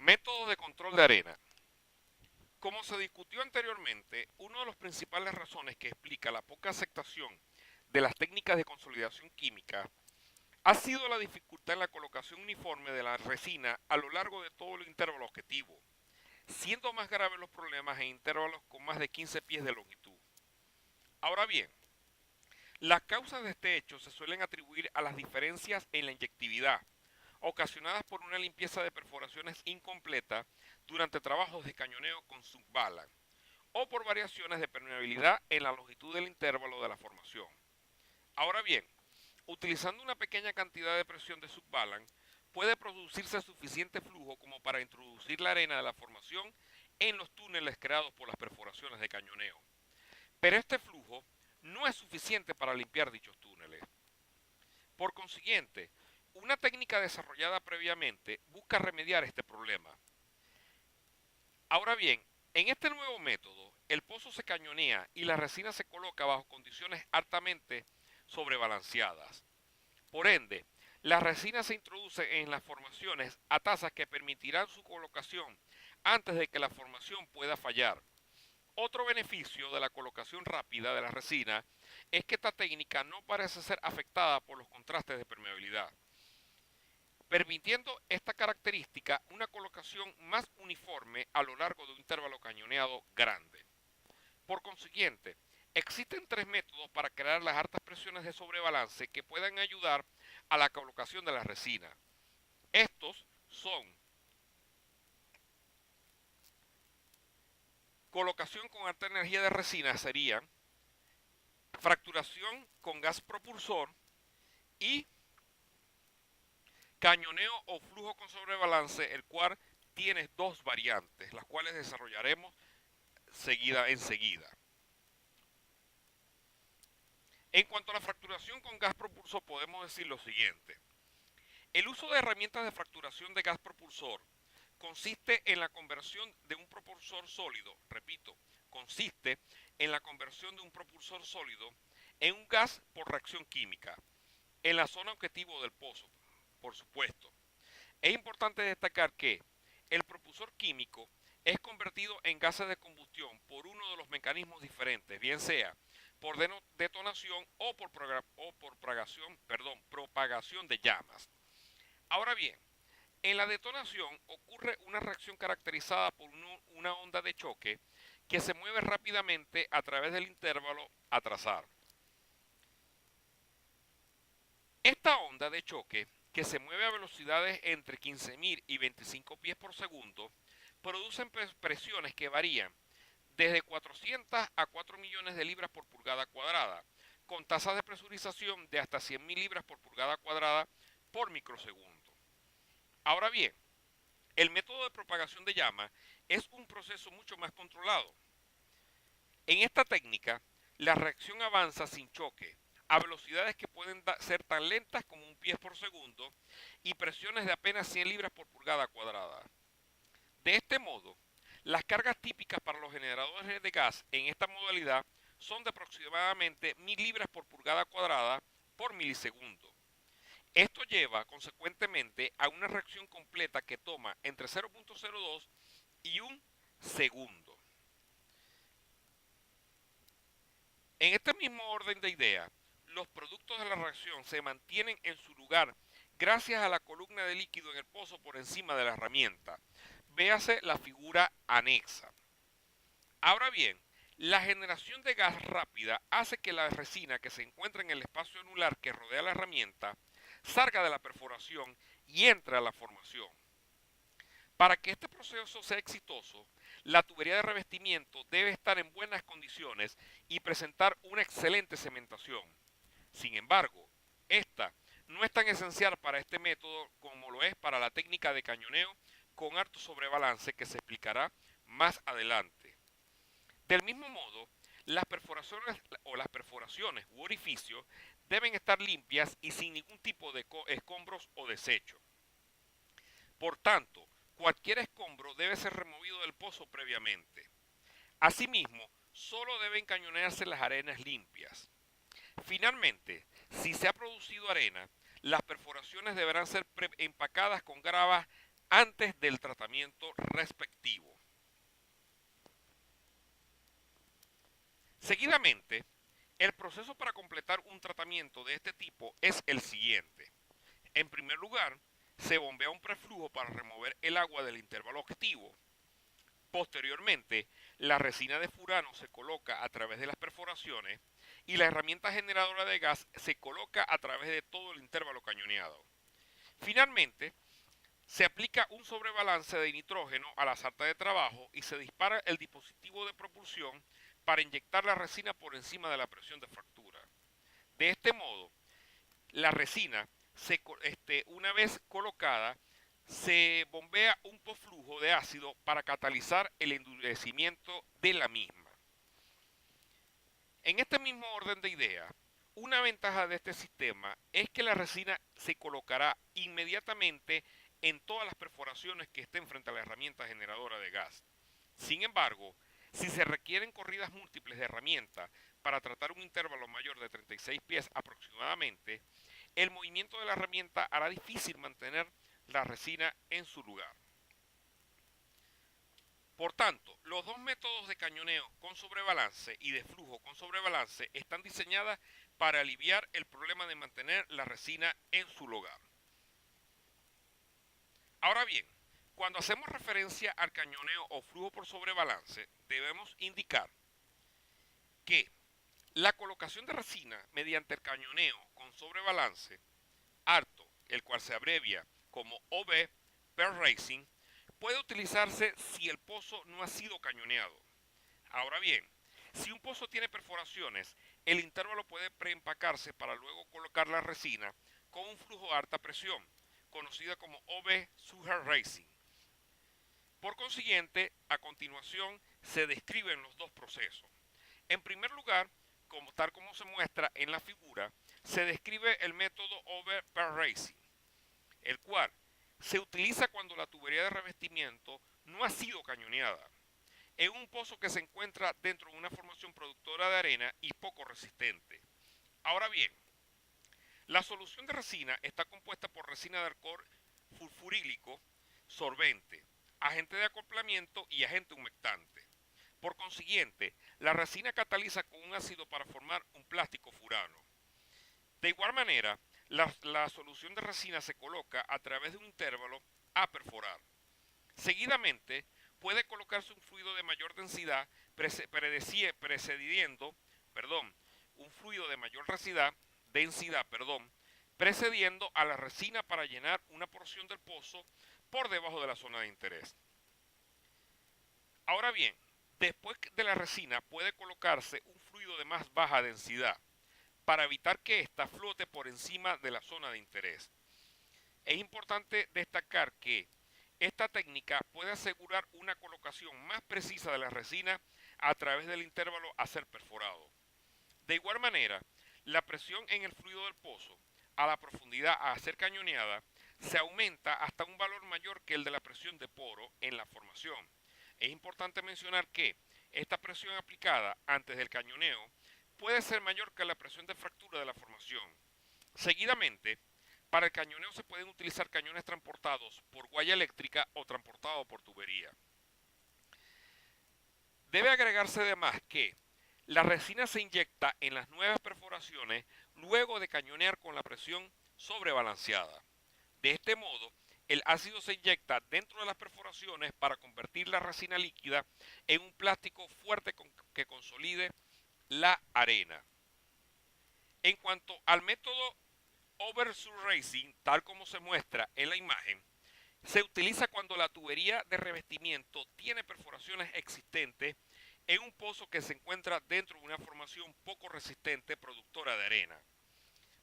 Métodos de control de arena. Como se discutió anteriormente, una de las principales razones que explica la poca aceptación de las técnicas de consolidación química ha sido la dificultad en la colocación uniforme de la resina a lo largo de todo el intervalo objetivo, siendo más graves los problemas en intervalos con más de 15 pies de longitud. Ahora bien, las causas de este hecho se suelen atribuir a las diferencias en la inyectividad, ocasionadas por una limpieza de perforaciones incompleta durante trabajos de cañoneo con subbalan, o por variaciones de permeabilidad en la longitud del intervalo de la formación. Ahora bien, utilizando una pequeña cantidad de presión de subbalan, puede producirse suficiente flujo como para introducir la arena de la formación en los túneles creados por las perforaciones de cañoneo. Pero este flujo no es suficiente para limpiar dichos túneles. Por consiguiente, una técnica desarrollada previamente busca remediar este problema. Ahora bien, en este nuevo método, el pozo se cañonea y la resina se coloca bajo condiciones altamente sobrebalanceadas. Por ende, la resina se introduce en las formaciones a tasas que permitirán su colocación antes de que la formación pueda fallar. Otro beneficio de la colocación rápida de la resina es que esta técnica no parece ser afectada por los contrastes de permeabilidad, permitiendo esta característica una colocación más uniforme a lo largo de un intervalo cañoneado grande. Por consiguiente, existen tres métodos para crear las altas presiones de sobrebalance que puedan ayudar a la colocación de la resina. Estos son colocación con alta energía de resina, serían fracturación con gas propulsor y cañoneo o flujo con sobrebalance, el cual tiene dos variantes, las cuales desarrollaremos enseguida. En cuanto a la fracturación con gas propulsor, podemos decir lo siguiente. El uso de herramientas de fracturación de gas propulsor consiste en la conversión de un propulsor sólido, repito, consiste en la conversión de un propulsor sólido en un gas por reacción química, en la zona objetivo del pozo, por supuesto. Es importante destacar que el propulsor químico es convertido en gases de combustión por uno de los mecanismos diferentes, bien sea por detonación o por propagación de llamas. Ahora bien, en la detonación ocurre una reacción caracterizada por una onda de choque que se mueve rápidamente a través del intervalo a trazar. Esta onda de choque, que se mueve a velocidades entre 15.000 y 25 pies por segundo, producen presiones que varían desde 400 a 4 millones de libras por pulgada cuadrada, con tasas de presurización de hasta 100.000 libras por pulgada cuadrada por microsegundo. Ahora bien, el método de propagación de llama es un proceso mucho más controlado. En esta técnica, la reacción avanza sin choque, a velocidades que pueden ser tan lentas como un pie por segundo y presiones de apenas 100 libras por pulgada cuadrada. De este modo, las cargas típicas para los generadores de gas en esta modalidad son de aproximadamente 1000 libras por pulgada cuadrada por milisegundo. Esto lleva consecuentemente a una reacción completa que toma entre 0.02 y un segundo. En este mismo orden de ideas, los productos de la reacción se mantienen en su lugar gracias a la columna de líquido en el pozo por encima de la herramienta. Véase la figura anexa. Ahora bien, la generación de gas rápida hace que la resina que se encuentra en el espacio anular que rodea la herramienta salga de la perforación y entre a la formación. Para que este proceso sea exitoso, la tubería de revestimiento debe estar en buenas condiciones y presentar una excelente cementación. Sin embargo, esta no es tan esencial para este método como lo es para la técnica de cañoneo con alto sobrebalance que se explicará más adelante. Del mismo modo, las perforaciones u orificios deben estar limpias y sin ningún tipo de escombros o desecho. Por tanto, cualquier escombro debe ser removido del pozo previamente. Asimismo, solo deben cañonearse las arenas limpias. Finalmente, si se ha producido arena, las perforaciones deberán ser empacadas con gravas antes del tratamiento respectivo. Seguidamente, el proceso para completar un tratamiento de este tipo es el siguiente. En primer lugar, se bombea un preflujo para remover el agua del intervalo activo. Posteriormente, la resina de furano se coloca a través de las perforaciones y la herramienta generadora de gas se coloca a través de todo el intervalo cañoneado. Finalmente, se aplica un sobrebalance de nitrógeno a la sarta de trabajo y se dispara el dispositivo de propulsión para inyectar la resina por encima de la presión de fractura. De este modo, la resina, una vez colocada, se bombea un flujo de ácido para catalizar el endurecimiento de la misma. En este mismo orden de ideas, una ventaja de este sistema es que la resina se colocará inmediatamente en todas las perforaciones que estén frente a la herramienta generadora de gas. Sin embargo, si se requieren corridas múltiples de herramienta para tratar un intervalo mayor de 36 pies aproximadamente, el movimiento de la herramienta hará difícil mantener la resina en su lugar. Por tanto, los dos métodos de cañoneo con sobrebalance y de flujo con sobrebalance están diseñadas para aliviar el problema de mantener la resina en su lugar. Ahora bien, cuando hacemos referencia al cañoneo o flujo por sobrebalance, debemos indicar que la colocación de resina mediante el cañoneo con sobrebalance, harto, el cual se abrevia como OB per racing, puede utilizarse si el pozo no ha sido cañoneado. Ahora bien, si un pozo tiene perforaciones, el intervalo puede preempacarse para luego colocar la resina con un flujo a alta presión, conocida como OB Sugar Racing. Por consiguiente, a continuación se describen los dos procesos. En primer lugar, tal como se muestra en la figura, se describe el método OB per racing, el cual se utiliza cuando la tubería de revestimiento no ha sido cañoneada, en un pozo que se encuentra dentro de una formación productora de arena y poco resistente. Ahora bien, la solución de resina está compuesta por resina de alcohol sulfurílico, sorbente, agente de acoplamiento y agente humectante. Por consiguiente, la resina cataliza con un ácido para formar un plástico furano. De igual manera, la solución de resina se coloca a través de un intervalo a perforar. Seguidamente, puede colocarse un fluido de mayor densidad un fluido de mayor precediendo a la resina para llenar una porción del pozo por debajo de la zona de interés. Ahora bien, después de la resina puede colocarse un fluido de más baja densidad para evitar que ésta flote por encima de la zona de interés. Es importante destacar que esta técnica puede asegurar una colocación más precisa de la resina a través del intervalo a ser perforado. De igual manera, la presión en el fluido del pozo, a la profundidad a ser cañoneada, se aumenta hasta un valor mayor que el de la presión de poro en la formación. Es importante mencionar que esta presión aplicada antes del cañoneo puede ser mayor que la presión de fractura de la formación. Seguidamente, para el cañoneo se pueden utilizar cañones transportados por guaya eléctrica o transportados por tubería. Debe agregarse además que la resina se inyecta en las nuevas perforaciones luego de cañonear con la presión sobrebalanceada. De este modo, el ácido se inyecta dentro de las perforaciones para convertir la resina líquida en un plástico fuerte que consolide la arena. En cuanto al método Over-Sur-Racing, tal como se muestra en la imagen, se utiliza cuando la tubería de revestimiento tiene perforaciones existentes en un pozo que se encuentra dentro de una formación poco resistente productora de arena.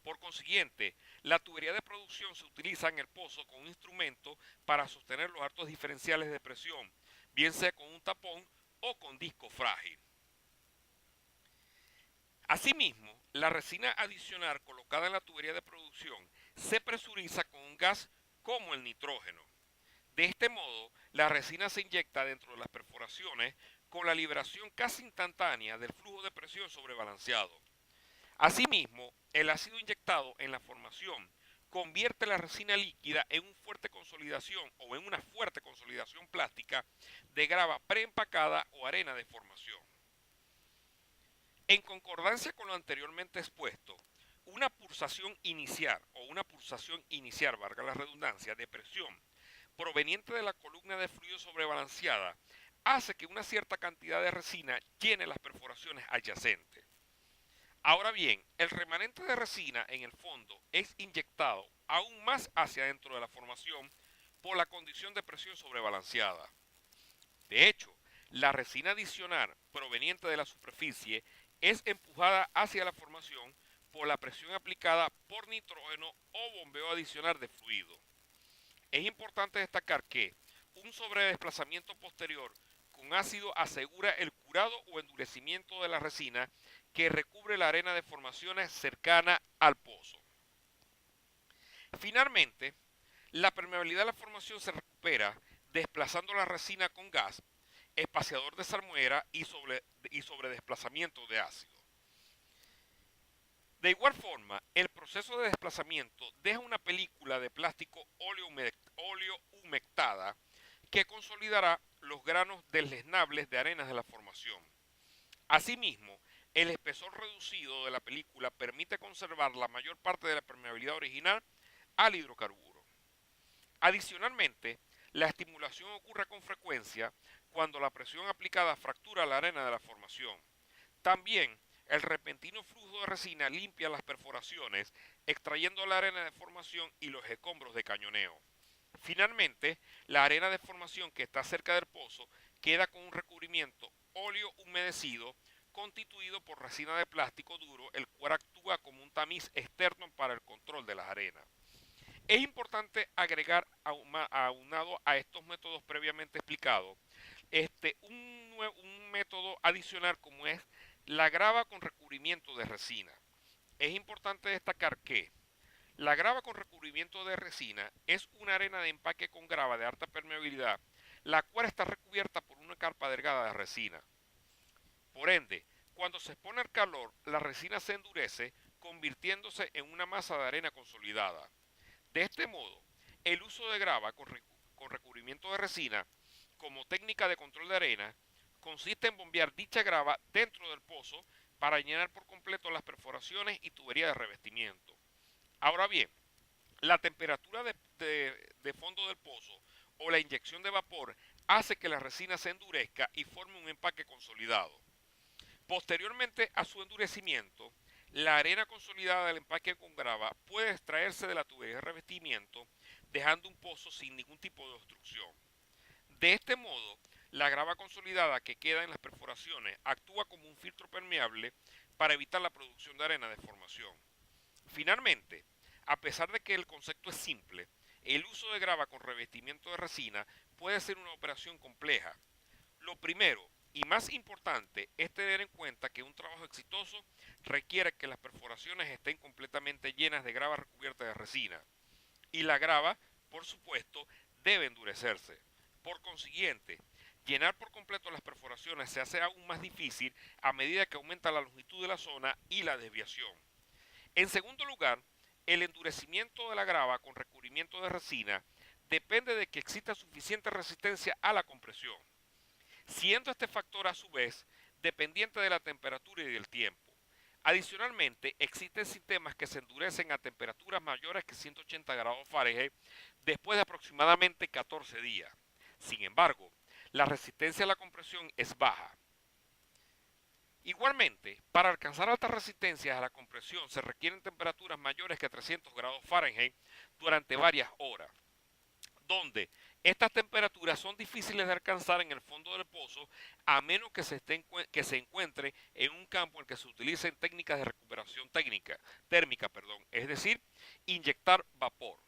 Por consiguiente, la tubería de producción se utiliza en el pozo con un instrumento para sostener los altos diferenciales de presión, bien sea con un tapón o con disco frágil. Asimismo, la resina adicional colocada en la tubería de producción se presuriza con un gas como el nitrógeno. De este modo, la resina se inyecta dentro de las perforaciones con la liberación casi instantánea del flujo de presión sobrebalanceado. Asimismo, el ácido inyectado en la formación convierte la resina líquida en una fuerte consolidación o en una fuerte consolidación plástica de grava preempacada o arena de formación. En concordancia con lo anteriormente expuesto, una pulsación inicial valga la redundancia, de presión proveniente de la columna de fluido sobrebalanceada hace que una cierta cantidad de resina llene las perforaciones adyacentes. Ahora bien, el remanente de resina en el fondo es inyectado aún más hacia adentro de la formación por la condición de presión sobrebalanceada. De hecho, la resina adicional proveniente de la superficie es empujada hacia la formación por la presión aplicada por nitrógeno o bombeo adicional de fluido. Es importante destacar que un sobredesplazamiento posterior con ácido asegura el curado o endurecimiento de la resina que recubre la arena de formaciones cercana al pozo. Finalmente, la permeabilidad de la formación se recupera desplazando la resina con gas, espaciador de salmuera y sobredesplazamiento de ácido. De igual forma, el proceso de desplazamiento deja una película de plástico óleo humectada que consolidará los granos desleznables de arenas de la formación. Asimismo, el espesor reducido de la película permite conservar la mayor parte de la permeabilidad original al hidrocarburo. Adicionalmente, la estimulación ocurre con frecuencia cuando la presión aplicada fractura la arena de la formación. También, el repentino flujo de resina limpia las perforaciones, extrayendo la arena de formación y los escombros de cañoneo. Finalmente, la arena de formación que está cerca del pozo queda con un recubrimiento óleo humedecido constituido por resina de plástico duro, el cual actúa como un tamiz externo para el control de las arenas. Es importante agregar, aunado a estos métodos previamente explicados, un método adicional como es la grava con recubrimiento de resina. Es importante destacar que la grava con recubrimiento de resina es una arena de empaque con grava de alta permeabilidad, la cual está recubierta por una capa delgada de resina. Por ende, cuando se expone al calor, la resina se endurece, convirtiéndose en una masa de arena consolidada. De este modo, el uso de grava con recubrimiento de resina como técnica de control de arena consiste en bombear dicha grava dentro del pozo para llenar por completo las perforaciones y tuberías de revestimiento. Ahora bien, la temperatura de fondo del pozo o la inyección de vapor hace que la resina se endurezca y forme un empaque consolidado. Posteriormente a su endurecimiento, la arena consolidada del empaque con grava puede extraerse de la tubería de revestimiento, dejando un pozo sin ningún tipo de obstrucción. De este modo, la grava consolidada que queda en las perforaciones actúa como un filtro permeable para evitar la producción de arena de formación. Finalmente, a pesar de que el concepto es simple, el uso de grava con revestimiento de resina puede ser una operación compleja. Lo primero y más importante es tener en cuenta que un trabajo exitoso requiere que las perforaciones estén completamente llenas de grava recubierta de resina. Y la grava, por supuesto, debe endurecerse. Por consiguiente, llenar por completo las perforaciones se hace aún más difícil a medida que aumenta la longitud de la zona y la desviación. En segundo lugar, el endurecimiento de la grava con recubrimiento de resina depende de que exista suficiente resistencia a la compresión, siendo este factor a su vez dependiente de la temperatura y del tiempo. Adicionalmente, existen sistemas que se endurecen a temperaturas mayores que 180 grados Fahrenheit después de aproximadamente 14 días. Sin embargo, la resistencia a la compresión es baja. Igualmente, para alcanzar altas resistencias a la compresión se requieren temperaturas mayores que 300 grados Fahrenheit durante varias horas, donde estas temperaturas son difíciles de alcanzar en el fondo del pozo a menos que se encuentre en un campo en el que se utilicen técnicas de recuperación térmica, es decir, inyectar vapor.